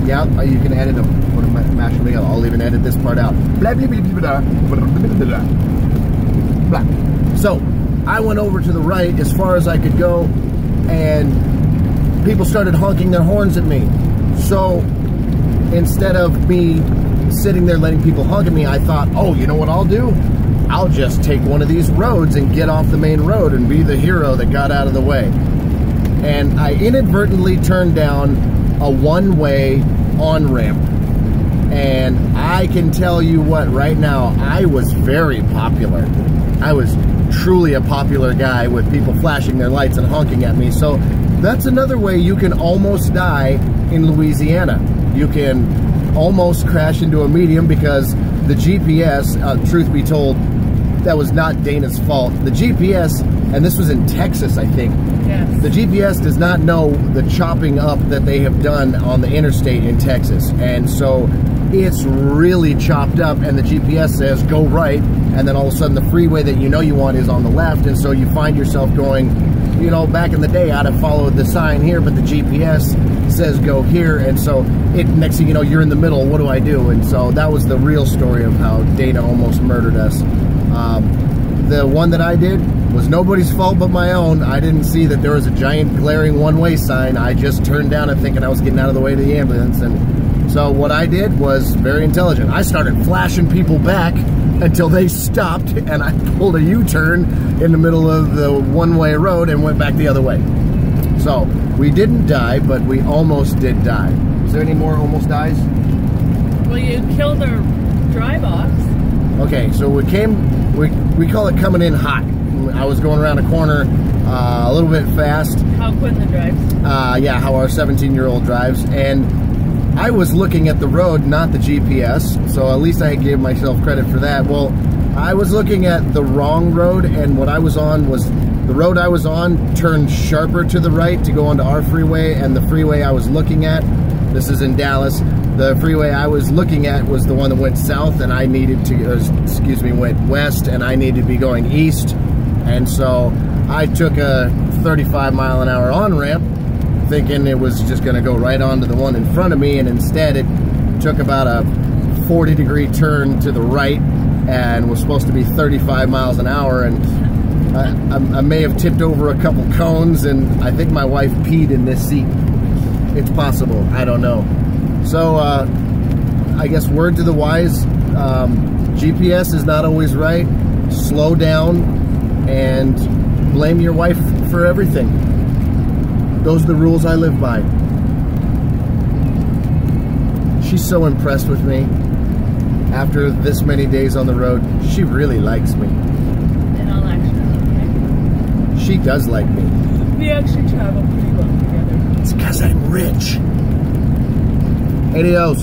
Yeah, you can edit them. Put them, mash them together. I'll even edit this part out. Blah, blah, blah, blah, blah, blah. So, I went over to the right as far as I could go, and people started honking their horns at me. So, instead of me sitting there letting people honk at me, I thought, oh, you know what I'll do? I'll just take one of these roads and get off the main road and be the hero that got out of the way. And I inadvertently turned down a one-way on-ramp. And I can tell you what, right now, I was very popular. I was truly a popular guy with people flashing their lights and honking at me. So that's another way you can almost die in Louisiana. You can almost crash into a medium because the GPS, truth be told, that was not Dana's fault. The GPS, and this was in Texas, I think. Yes. The GPS does not know the chopping up that they have done on the interstate in Texas. And so it's really chopped up, and the GPS says go right, and then all of a sudden the freeway that you know you want is on the left, and so you find yourself going, you know, back in the day I'd have followed the sign here, but the GPS says go here, and so next thing you know, you're in the middle. What do I do? And so that was the real story of how Dana almost murdered us. The one that I did was nobody's fault but my own. I didn't see that there was a giant glaring one-way sign. I just turned down it thinking I was getting out of the way of the ambulance, and so what I did was very intelligent. I started flashing people back until they stopped, and I pulled a U-turn in the middle of the one-way road and went back the other way. So we didn't die, but we almost did die. Is there any more almost dies? Well, you killed our drive-offs. Okay, so we call it coming in hot. I was going around a corner a little bit fast. How Quinlan drives. Yeah, how our 17-year-old drives. And I was looking at the road, not the GPS, so at least I gave myself credit for that. Well, I was looking at the wrong road, and what I was on was, the road I was on turned sharper to the right to go onto our freeway, and the freeway I was looking at, this is in Dallas, the freeway I was looking at was the one that went south, and I needed to, went west, and I needed to be going east. And so I took a 35-mile-an-hour on-ramp, thinking it was just going to go right onto the one in front of me, and instead it took about a 40-degree turn to the right and was supposed to be 35 miles an hour, and I may have tipped over a couple cones, and I think my wife peed in this seat. It's possible, I don't know. So I guess word to the wise, GPS is not always right. Slow down and blame your wife for everything. Those are the rules I live by. She's so impressed with me. After this many days on the road, she really likes me. In all actuality, okay. She does like me. We actually travel pretty well together. It's because I'm rich. Adios.